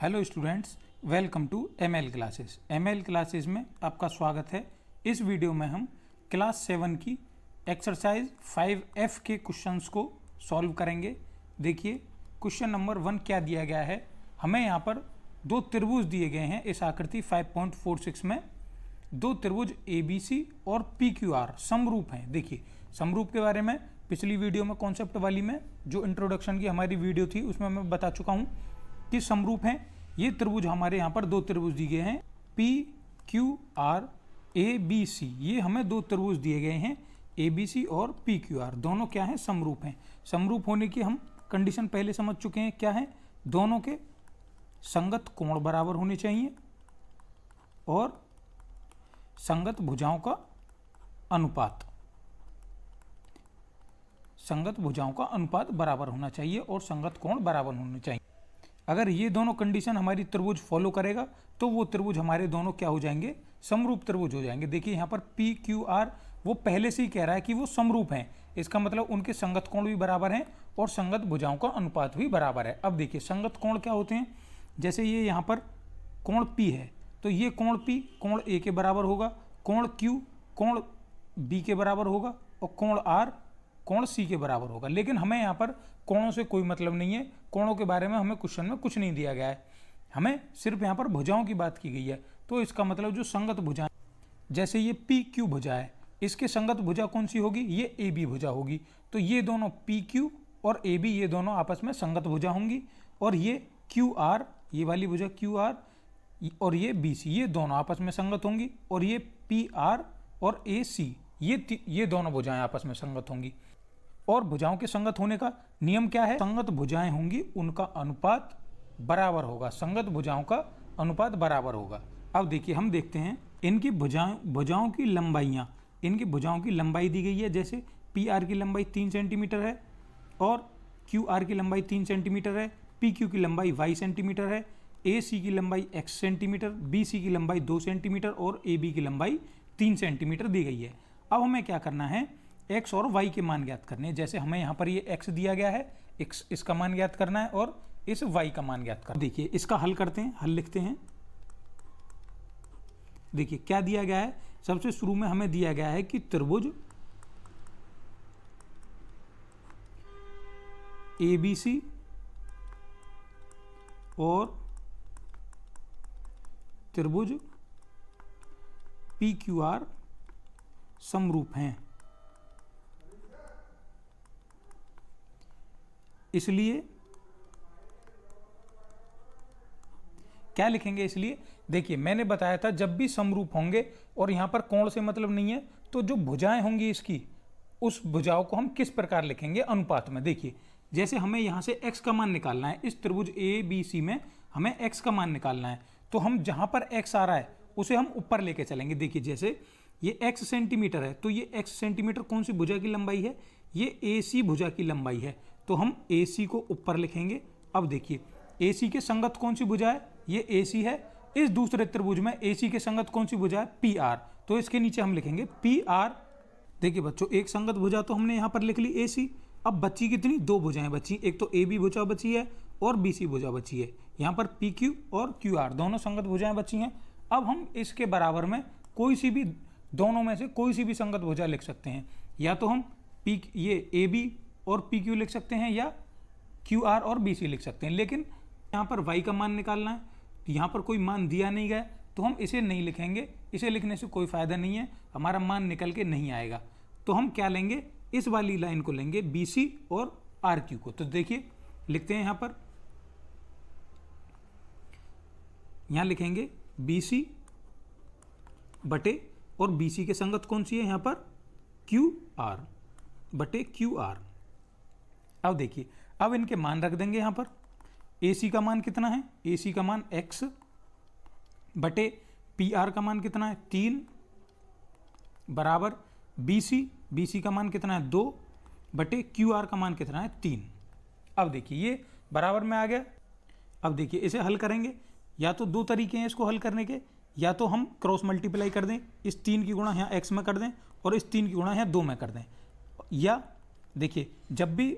Hello students, welcome to ML classes. ML classes में आपका स्वागत है। इस वीडियो में हम क्लास 7 की एक्सरसाइज 5F के क्वेश्चंस को सॉल्व करेंगे। देखिए क्वेश्चन नंबर 1 क्या दिया गया है। हमें यहाँ पर दो त्रिभुज दिए गए हैं इस आकृति 5.46 में। दो त्रिभुज ABC और PQR समरूप हैं। देखिए समरूप के बारे में पिछली वीडियो में कॉन्सेप्ट वाली में जो इंट्रोडक्शन की हमारी वीडियो थी उसमें मैं बता चुका हूँ कि समरूप हैं। ये त्रिभुज हमारे यहाँ पर दो त्रिभुज दिए गए हैं PQR ABC। ये हमें दो त्रिभुज दिए गए हैं ABC और PQR, दोनों क्या हैं, समरूप हैं। समरूप होने की हम कंडीशन पहले समझ चुके हैं। क्या है, दोनों के संगत कोण बराबर होने चाहिए और संगत भुजाओं का अनुपात, संगत भुजाओं का अनुपात बराबर होना चाहिए और संगत कोण बराबर होने चाहिए। अगर ये दोनों कंडीशन हमारी त्रिभुज फॉलो करेगा तो वो त्रिभुज हमारे दोनों क्या हो जाएंगे, समरूप त्रिभुज हो जाएंगे। देखिए यहाँ पर PQR वो पहले से ही कह रहा है कि वो समरूप हैं। इसका मतलब उनके संगत कोण भी बराबर हैं और संगत भुजाओं का अनुपात भी बराबर है। अब देखिए संगत कोण क्या होते हैं। जैसे ये यहाँ पर कोण P है तो ये कोण P कोण A के बराबर होगा, कोण Q कोण B के बराबर होगा और कोण R कोण C के बराबर होगा। लेकिन हमें यहाँ पर कोणों से कोई मतलब नहीं है, कोणों के बारे में हमें क्वेश्चन में कुछ नहीं दिया गया है। हमें सिर्फ यहाँ पर भुजाओं की बात की गई है। तो इसका मतलब जो संगत भुजा, जैसे ये PQ भुजा है, इसके संगत भुजा कौन सी होगी, ये AB भुजा होगी। तो ये दोनों PQ और AB ये दोनों आपस में संगत भुजा होंगी और ये QR, ये वाली भुजा QR और ये BC ये दोनों आपस में संगत होंगी और ये PR और AC ये दोनों भुजाएं आपस में संगत होंगी। और भुजाओं के संगत होने का नियम क्या है, संगत भुजाएं होंगी उनका अनुपात बराबर होगा, संगत भुजाओं का अनुपात बराबर होगा। अब देखिए हम देखते हैं इनकी भुजाओं की लंबाइयाँ, इनकी भुजाओं की लंबाई दी गई है। जैसे PR की लंबाई 3 सेंटीमीटर है और QR की लंबाई 3 सेंटीमीटर है, PQ की लंबाई Y सेंटीमीटर है, AC की लंबाई X सेंटीमीटर, BC की लंबाई 2 सेंटीमीटर और AB की लंबाई 3 सेंटीमीटर दी गई है। अब हमें क्या करना है, x और y के मान ज्ञात करने हैं। जैसे हमें यहाँ पर ये x दिया गया है, x इसका मान ज्ञात करना है और इस y का मान ज्ञात करना है। देखिए इसका हल करते हैं, हल लिखते हैं। देखिए क्या दिया गया है, सबसे शुरू में हमें दिया गया है कि त्रिभुज ABC और त्रिभुज PQR समरूप हैं। इसलिए क्या लिखेंगे, इसलिए देखिए मैंने बताया था जब भी समरूप होंगे और यहां पर कोण से मतलब नहीं है तो जो भुजाएं होंगी इसकी, उस भुजाओं को हम किस प्रकार लिखेंगे, अनुपात में। देखिए जैसे हमें यहां से x का मान निकालना है, इस त्रिभुज ABC में हमें x का मान निकालना है, तो हम जहां पर x आ रहा है उसे हम ऊपर लेके चलेंगे। देखिए जैसे ये x सेंटीमीटर है तो ये x सेंटीमीटर कौन सी भुजा की लंबाई है, ये AC भुजा की लंबाई है, तो हम AC को ऊपर लिखेंगे। अब देखिए AC के संगत कौन सी भुजा है, ये AC है। इस दूसरे त्रिभुज में AC के संगत कौन सी भुजा है, PR, तो इसके नीचे हम लिखेंगे PR। देखिए बच्चों एक संगत भुजा तो हमने यहाँ पर लिख ली AC। अब बची कितनी, दो भुजाएं बची, एक तो AB भुजा बची है और BC भुजा बची है। यहाँ पर PQ और QR दोनों संगत भुजाएं बची हैं। अब हम इसके बराबर में कोई सी भी, दोनों में से कोई सी भी संगत भुजा लिख सकते हैं। या तो हम ये AB और PQ लिख सकते हैं या QR और BC लिख सकते हैं। लेकिन यहाँ पर y का मान निकालना है, तो यहाँ पर कोई मान दिया नहीं गया तो हम इसे नहीं लिखेंगे। इसे लिखने से कोई फायदा नहीं है, हमारा मान निकल के नहीं आएगा। तो हम क्या लेंगे, इस वाली लाइन को लेंगे, BC और RQ को। तो देखिए लिखते हैं यहाँ पर, यहाँ लिखेंगे BC बटे और BC के संगत कौन सी है यहाँ पर, QR बटे QR। अब देखिए अब इनके मान रख देंगे यहाँ पर। AC का मान कितना है, AC का मान x बटे PR का मान कितना है 3 बराबर BC का मान कितना है 2 बटे QR का मान कितना है 3। अब देखिए ये बराबर में आ गया। अब देखिए इसे हल करेंगे, या तो दो तरीके हैं इसको हल करने के, या तो हम क्रॉस मल्टीप्लाई कर दें, इस 3 की गुणा यहाँ x में कर दें और इस 3 की गुणा यहाँ 2 में कर दें। या देखिए जब भी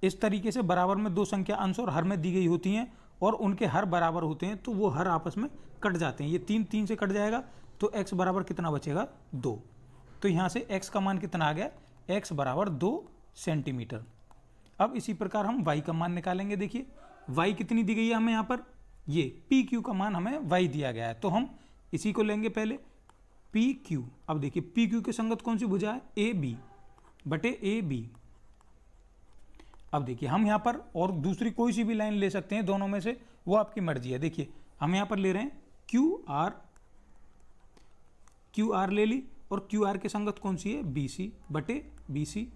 इस तरीके से बराबर में दो संख्या अंश और हर में दी गई होती हैं और उनके हर बराबर होते हैं तो वो हर आपस में कट जाते हैं। ये 3 3 से कट जाएगा तो x बराबर कितना बचेगा 2। तो यहाँ से x का मान कितना आ गया, x बराबर 2 सेंटीमीटर। अब इसी प्रकार हम y का मान निकालेंगे। देखिए y कितनी दी गई है हमें यहाँ पर, ये पी क्यू का मान हमें y दिया गया है, तो हम इसी को लेंगे पहले पी क्यू। अब देखिए पी क्यू के संगत कौन सी भुजा है, ए बी बटे ए बी। अब देखिए हम यहाँ पर और दूसरी कोई सी भी लाइन ले सकते हैं दोनों में से, वो आपकी मर्जी है। देखिए हम यहाँ पर ले रहे हैं क्यू आर ले ली, और क्यू आर के संगत कौन सी है, बी सी बटे बी सी।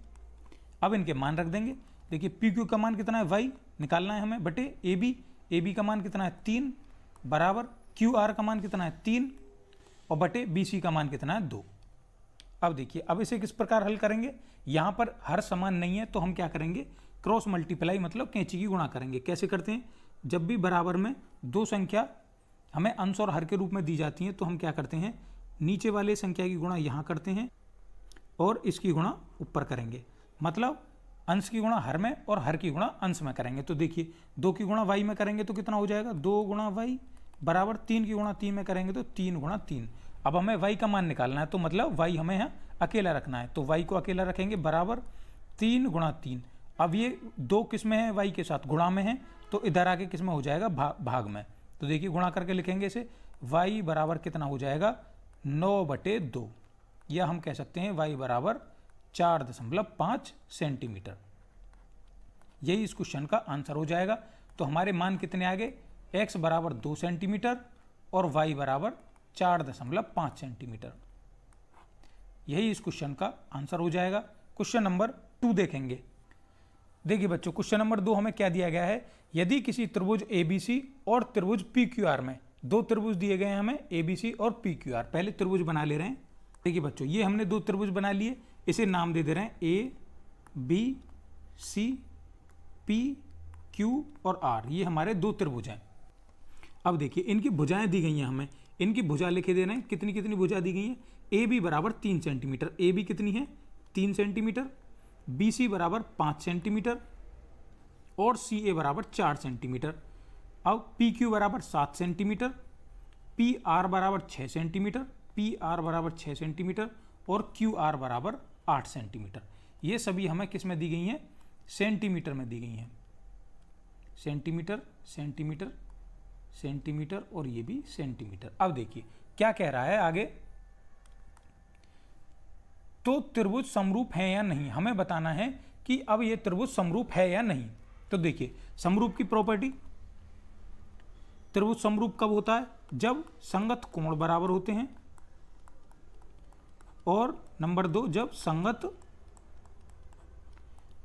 अब इनके मान रख देंगे। देखिए पी क्यू का मान कितना है, वाई निकालना है हमें, बटे ए बी का मान कितना है 3, बराबर क्यू आर का मान कितना है 3, और बटे बी सी का मान कितना है 2। अब देखिए अब इसे किस प्रकार हल करेंगे, यहाँ पर हर समान नहीं है तो हम क्या करेंगे, क्रॉस मल्टीप्लाई मतलब कैंची की गुणा करेंगे। कैसे करते हैं, जब भी बराबर में दो संख्या हमें अंश और हर के रूप में दी जाती हैं तो हम क्या करते हैं, नीचे वाले संख्या की गुणा यहाँ करते हैं और इसकी गुणा ऊपर करेंगे। मतलब अंश की गुणा हर में और हर की गुणा अंश में करेंगे। तो देखिए 2 की गुणा y में करेंगे तो कितना हो जाएगा, 2 गुणा y, बराबर 3 की गुणा 3 में करेंगे तो 3 गुणा 3। अब हमें y का मान निकालना है तो मतलब y हमें यहाँ अकेला रखना है, तो y को अकेला रखेंगे, बराबर 3 गुणा 3। अब ये 2 किस में है, y के साथ गुणा में है, तो इधर आके किस में हो जाएगा, भाग में। तो देखिए गुणा करके लिखेंगे इसे, y बराबर कितना हो जाएगा 9/2, या हम कह सकते हैं y बराबर 4.5 सेंटीमीटर। यही इस क्वेश्चन का आंसर हो जाएगा। तो हमारे मान कितने आ गए, x बराबर 2 सेंटीमीटर और y बराबर 4.5 सेंटीमीटर। यही इस क्वेश्चन का आंसर हो जाएगा। क्वेश्चन नंबर 2 देखेंगे। देखिए बच्चों क्वेश्चन नंबर 2 हमें क्या दिया गया है, यदि किसी त्रिभुज ABC और त्रिभुज PQR में, दो त्रिभुज दिए गए हैं हमें ABC और PQR। पहले त्रिभुज बना ले रहे हैं। देखिए बच्चों ये हमने दो त्रिभुज बना लिए, इसे नाम दे दे रहे हैं ABC, PQ और R। ये हमारे दो त्रिभुज हैं। अब देखिए इनकी भुजाएं दी गई हैं, हमें इनकी भुजा लिखे दे रहे हैं। कितनी कितनी भुजा दी गई है, AB बराबर 3 सेंटीमीटर, AB कितनी है 3 सेंटीमीटर, BC बराबर 5 सेंटीमीटर और CA बराबर 4 सेंटीमीटर। अब PQ बराबर 7 सेंटीमीटर, PR बराबर 6 सेंटीमीटर, PR बराबर 6 सेंटीमीटर और QR बराबर 8 सेंटीमीटर। ये सभी हमें किस में दी गई हैं, सेंटीमीटर में दी गई हैं। सेंटीमीटर सेंटीमीटर सेंटीमीटर और ये भी सेंटीमीटर। अब देखिए क्या कह रहा है आगे, तो त्रिभुज समरूप है या नहीं, हमें बताना है कि अब ये त्रिभुज समरूप है या नहीं। तो देखिए समरूप की प्रॉपर्टी, त्रिभुज समरूप कब होता है, जब संगत कोण बराबर होते हैं, और नंबर 2 जब संगत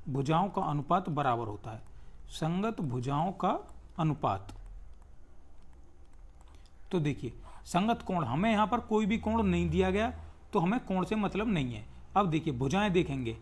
भुजाओं का अनुपात बराबर होता है। संगत भुजाओं का अनुपात, तो देखिए संगत कोण, हमें यहां पर कोई भी कोण नहीं दिया गया तो हमें कोण से मतलब नहीं है। अब देखिए भुजाएं देखेंगे,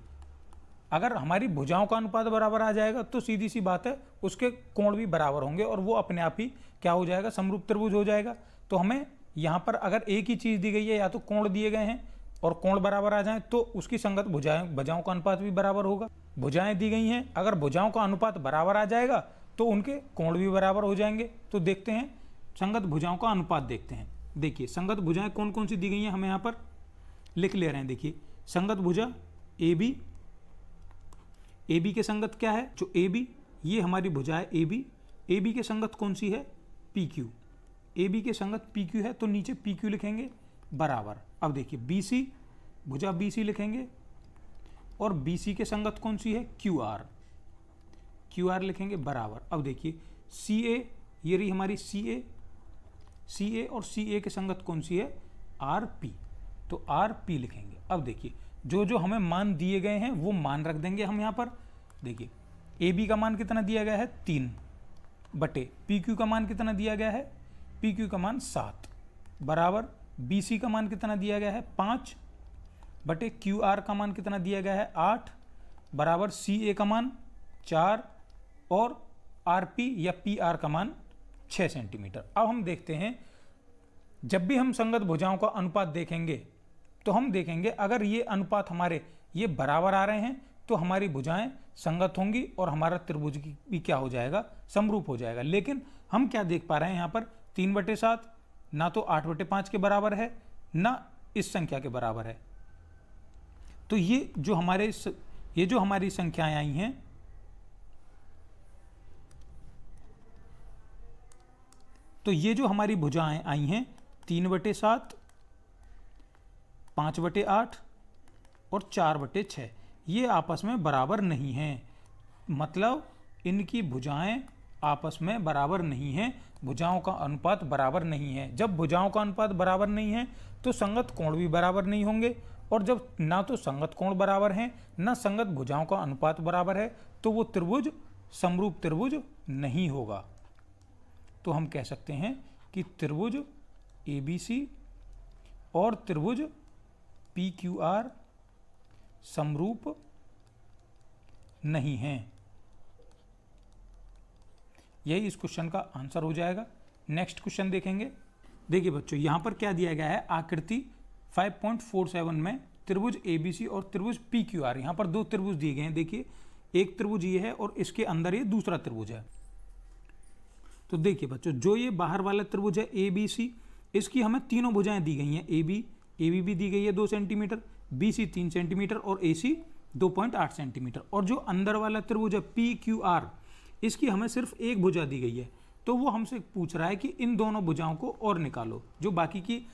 अगर हमारी भुजाओं का अनुपात बराबर आ जाएगा तो सीधी सी बात है उसके कोण भी बराबर होंगे और वो अपने आप ही क्या हो जाएगा, समरूप त्रिभुज हो जाएगा। तो हमें यहाँ पर अगर एक ही चीज़ दी गई है, या तो कोण दिए गए हैं और कोण बराबर आ जाए तो उसकी संगत भुजाओं का अनुपात भी बराबर होगा। भुजाएं दी गई हैं, अगर भुजाओं का अनुपात बराबर आ जाएगा तो उनके कोण भी बराबर हो जाएंगे। तो देखते हैं संगत भुजाओं का अनुपात देखते हैं। देखिए संगत भुजाएं कौन कौन सी दी गई हैं, हमें यहाँ पर लिख ले रहे हैं। देखिए संगत भुजा AB, AB के संगत क्या है, जो AB, ये हमारी भुजा है AB, AB के संगत कौन सी है PQ, AB के संगत PQ है तो नीचे PQ लिखेंगे, बराबर। अब देखिए BC, भुजा BC लिखेंगे और BC के संगत कौन सी है QR, QR लिखेंगे, बराबर। अब देखिए CA, ये रही हमारी CA, CA और CA के संगत कौन सी है RP, तो RP लिखेंगे। अब देखिए जो जो हमें मान दिए गए हैं वो मान रख देंगे हम यहाँ पर। देखिए AB का मान कितना दिया गया है 3 बटे PQ का मान कितना दिया गया है, PQ का मान 7, बराबर BC का मान कितना दिया गया है 5 बटे QR का मान कितना दिया गया है 8, बराबर CA का मान 4 और RP या PR का मान 6 सेंटीमीटर। अब हम देखते हैं, जब भी हम संगत भुजाओं का अनुपात देखेंगे तो हम देखेंगे अगर ये अनुपात हमारे ये बराबर आ रहे हैं तो हमारी भुजाएं संगत होंगी और हमारा त्रिभुज भी क्या हो जाएगा, समरूप हो जाएगा। लेकिन हम क्या देख पा रहे हैं यहाँ पर 3/7 ना तो 8/5 के बराबर है ना इस संख्या के बराबर है। तो ये जो हमारी संख्याएं आई हैं, तो ये जो हमारी भुजाएं आई हैं 3/7, 5/8 और 4/6, ये आपस में बराबर नहीं हैं। मतलब इनकी भुजाएं आपस में बराबर नहीं हैं, भुजाओं का अनुपात बराबर नहीं है। जब भुजाओं का अनुपात बराबर नहीं है तो संगत कोण भी बराबर नहीं होंगे, और जब ना तो संगत कोण बराबर हैं ना संगत भुजाओं का अनुपात बराबर है तो वो त्रिभुज समरूप त्रिभुज नहीं होगा। तो हम कह सकते हैं कि त्रिभुज ABC और त्रिभुज PQR समरूप नहीं हैं। यही इस क्वेश्चन का आंसर हो जाएगा। नेक्स्ट क्वेश्चन देखेंगे। देखिए बच्चों, यहाँ पर क्या दिया गया है, आकृति 5.47 में त्रिभुज ABC और त्रिभुज PQR, यहाँ पर दो त्रिभुज दिए गए हैं। देखिए एक त्रिभुज ये है और इसके अंदर ये दूसरा त्रिभुज है। तो देखिए बच्चों, जो ये बाहर वाला त्रिभुज है ABC, इसकी हमें तीनों भुजाएं दी गई हैं। AB भी दी गई है 2 सेंटीमीटर, BC 3 सेंटीमीटर और AC 2.8 सेंटीमीटर। और जो अंदर वाला त्रिभुज है PQR, इसकी हमें सिर्फ एक भुजा दी गई है। तो वो हमसे पूछ रहा है कि इन दोनों भुजाओं को और निकालो, जो बाकी की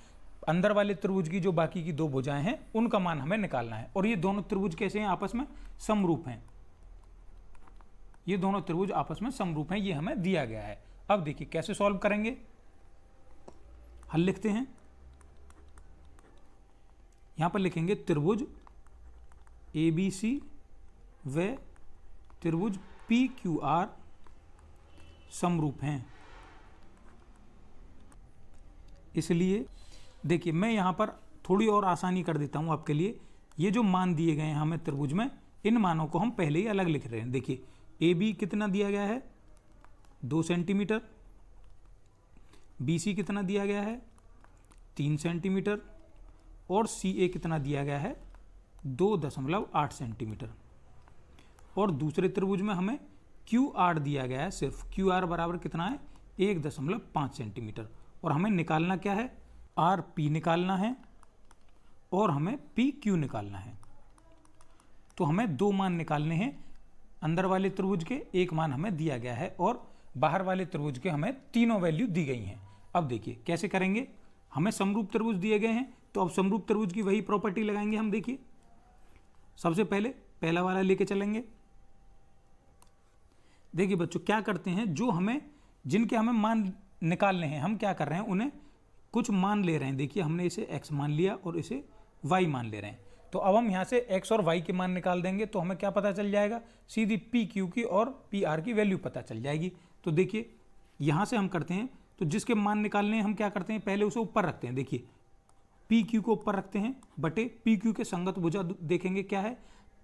अंदर वाले त्रिभुज की जो बाकी की दो भुजाएं हैं उनका मान हमें निकालना है। और ये दोनों त्रिभुज कैसे हैं, आपस में समरूप हैं। ये दोनों त्रिभुज आपस में समरूप हैं, ये हमें दिया गया है। अब देखिए कैसे सॉल्व करेंगे, हल लिखते हैं। यहां पर लिखेंगे त्रिभुज ABC व त्रिभुज PQR समरूप हैं। इसलिए देखिए मैं यहां पर थोड़ी और आसानी कर देता हूं आपके लिए। ये जो मान दिए गए हैं हमें त्रिभुज में, इन मानों को हम पहले ही अलग लिख रहे हैं। देखिए AB कितना दिया गया है, 2 सेंटीमीटर, BC कितना दिया गया है, 3 सेंटीमीटर, और CA कितना दिया गया है, 2.8 सेंटीमीटर। और दूसरे त्रिभुज में हमें QR दिया गया है, सिर्फ QR बराबर कितना है, 1.5 सेंटीमीटर। और हमें निकालना क्या है, RP निकालना है और हमें PQ निकालना है। तो हमें दो मान निकालने हैं, अंदर वाले त्रिभुज के एक मान हमें दिया गया है और बाहर वाले त्रिभुज के हमें तीनों वैल्यू दी गई हैं। अब देखिए कैसे करेंगे, हमें समरूप त्रिभुज दिए गए हैं तो अब समरूप त्रिभुज की वही प्रॉपर्टी लगाएंगे हम। देखिए सबसे पहले पहला वाला लेके चलेंगे। देखिए बच्चों क्या करते हैं, जो हमें जिनके हमें मान निकालने हैं, हम क्या कर रहे हैं, उन्हें कुछ मान ले रहे हैं। देखिए हमने इसे x मान लिया और इसे y मान ले रहे हैं। तो अब हम यहाँ से x और y के मान निकाल देंगे तो हमें क्या पता चल जाएगा, सीधी PQ की और PR की वैल्यू पता चल जाएगी। तो देखिए यहाँ से हम करते हैं, तो जिसके मान निकालने हैं हम क्या करते हैं, पहले उसे ऊपर रखते हैं। देखिए PQ को ऊपर रखते हैं बटे PQ के संगत भुजा देखेंगे क्या है,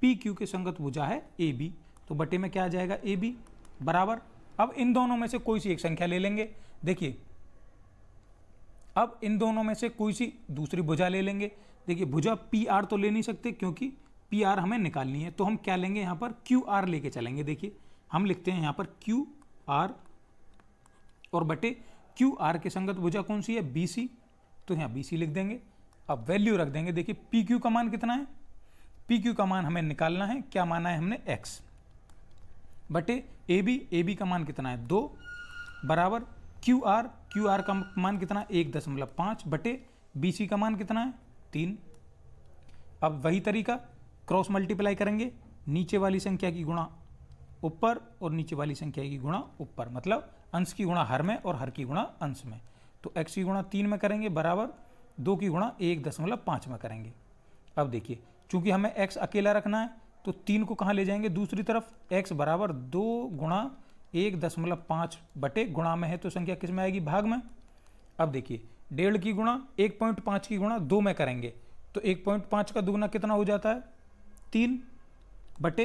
PQ के संगत भुजा है AB, तो बटे में क्या आ जाएगा AB बराबर। अब इन दोनों में से कोई सी एक संख्या ले लेंगे। देखिए अब इन दोनों में से कोई सी दूसरी भुजा ले लेंगे। देखिए भुजा PR तो ले नहीं सकते क्योंकि PR हमें निकालनी है, तो हम क्या लेंगे, यहाँ पर QR लेके चलेंगे। देखिए हम लिखते हैं यहाँ पर QR और बटे QR के संगत भुजा कौन सी है, BC, तो यहाँ BC लिख देंगे। अब वैल्यू रख देंगे। देखिए PQ का मान कितना है, PQ का मान हमें निकालना है, क्या माना है हमने x, बटे AB का मान कितना है 2 बराबर QR का मान कितना है 1.5 बटे BC का मान कितना है 3। अब वही तरीका क्रॉस मल्टीप्लाई करेंगे, नीचे वाली संख्या की गुणा ऊपर और नीचे वाली संख्या की गुणा ऊपर, मतलब अंश की गुणा हर में और हर की गुणा अंश में। तो x की गुणा 3 में करेंगे बराबर 2 की गुणा 1.5 में करेंगे। अब देखिए चूंकि हमें x अकेला रखना है तो 3 को कहाँ ले जाएंगे, दूसरी तरफ, x बराबर 2 गुणा 1.5 बटे गुणा में है तो संख्या किस में आएगी, भाग में। अब देखिए 1.5 की गुणा 1.5 की गुणा 2 में करेंगे तो 1.5 का दुगुना कितना हो जाता है 3 बटे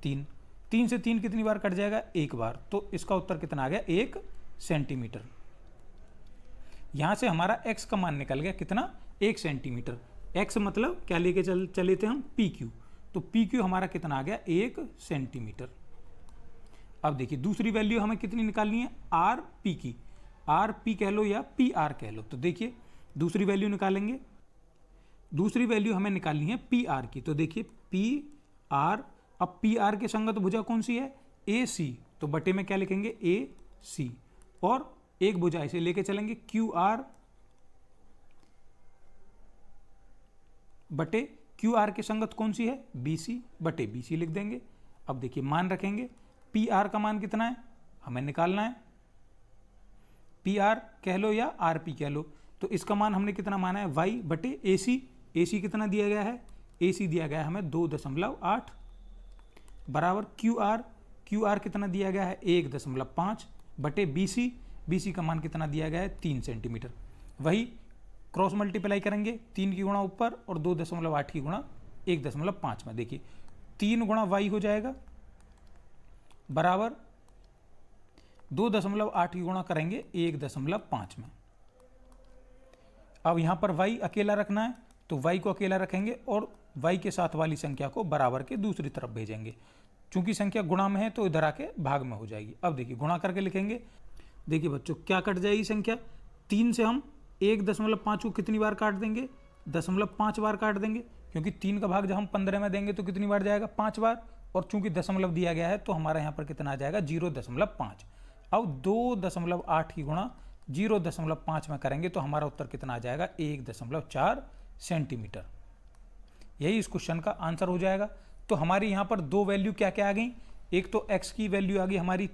3। 3 से 3 कितनी बार कट जाएगा, एक बार, तो इसका उत्तर कितना आ गया 1 सेंटीमीटर। यहां से हमारा x का मान निकल गया कितना, 1 सेंटीमीटर। x मतलब क्या लेके चले थे हम, PQ, तो पी क्यू हमारा कितना आ गया 1 सेंटीमीटर। अब देखिए दूसरी वैल्यू हमें कितनी निकालनी है आर पी की, आर पी कह लो या पी आर कह लो। तो देखिए दूसरी वैल्यू निकालेंगे, दूसरी वैल्यू हमें निकालनी है पी आर की। तो देखिए पी आर, अब पी आर के संगत भुजा कौन सी है ए सी, तो बटे में क्या लिखेंगे ए सी, और एक भुजा इसे लेके चलेंगे क्यू आर बटे क्यू आर के संगत कौन सी है बी सी, बटे बी सी लिख देंगे। अब देखिए मान रखेंगे, पी आर का मान कितना है हमें निकालना है, पी आर कह लो या आर पी कह लो, तो इसका मान हमने कितना माना है वाई बटे ए सी। ए सी कितना दिया गया है, ए सी दिया गया है हमें 2.8 बराबर क्यू आर, क्यू आर कितना दिया गया है 1.5 बटे बी सी, बी सी का मान कितना दिया गया है 3 सेंटीमीटर। वही क्रॉस मल्टीप्लाई करेंगे, 3 की गुणा ऊपर और 2.8 की गुणा 1.5 में। देखिए 3 गुणा वाई हो जाएगा बराबर 2.8 की गुणा करेंगे 1.5 में। अब यहां पर y अकेला रखना है तो y को अकेला रखेंगे और y के साथ वाली संख्या को बराबर के दूसरी तरफ भेजेंगे। चूंकि संख्या गुणा में है तो इधर आके भाग में हो जाएगी। अब देखिए गुणा करके लिखेंगे, देखिए बच्चों क्या कट जाएगी संख्या, 3 से हम 1.5 को कितनी बार काट देंगे 0.5 बार काट देंगे, क्योंकि 3 का भाग जब हम 15 में देंगे तो कितनी बार जाएगा 5 बार, और चूंकि दशमलव दिया गया है तो हमारा यहाँ पर कितना आ जाएगा 0.5। अब 2.8 की गुणा 0.5 में करेंगे तो हमारा उत्तर कितना आ जाएगा 1.4 सेंटीमीटर। यही इस क्वेश्चन का आंसर हो जाएगा। तो हमारी यहाँ पर दो वैल्यू क्या क्या आ गई, एक तो x की वैल्यू आ गई हमारी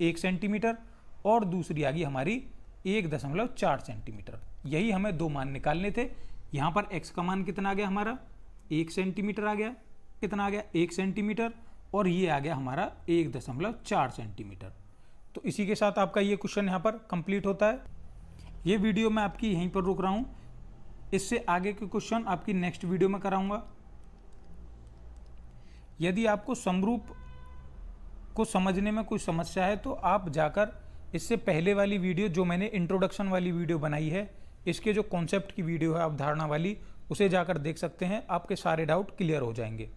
1 सेंटीमीटर और दूसरी आ गई हमारी 1.4 सेंटीमीटर। यही हमें दो मान निकालने थे। यहाँ पर x का मान कितना आ गया हमारा 1 सेंटीमीटर आ गया, कितना आ गया 1 सेंटीमीटर, और ये आ गया हमारा 1.4 सेंटीमीटर। तो इसी के साथ आपका ये क्वेश्चन यहाँ पर कंप्लीट होता है। ये वीडियो मैं आपकी यहीं पर रोक रहा हूँ, इससे आगे के क्वेश्चन आपकी नेक्स्ट वीडियो में कराऊंगा। यदि आपको समरूप को समझने में कोई समस्या है तो आप जाकर इससे पहले वाली वीडियो जो मैंने इंट्रोडक्शन वाली वीडियो बनाई है, इसके जो कॉन्सेप्ट की वीडियो है अवधारणा वाली, उसे जाकर देख सकते हैं, आपके सारे डाउट क्लियर हो जाएंगे।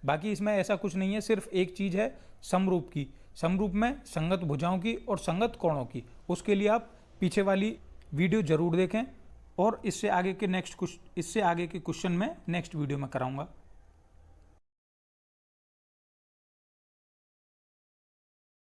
बाकी इसमें ऐसा कुछ नहीं है, सिर्फ एक चीज़ है समरूप की, समरूप में संगत भुजाओं की और संगत कोणों की, उसके लिए आप पीछे वाली वीडियो जरूर देखें। और इससे आगे के क्वेश्चन मैं नेक्स्ट वीडियो में कराऊंगा।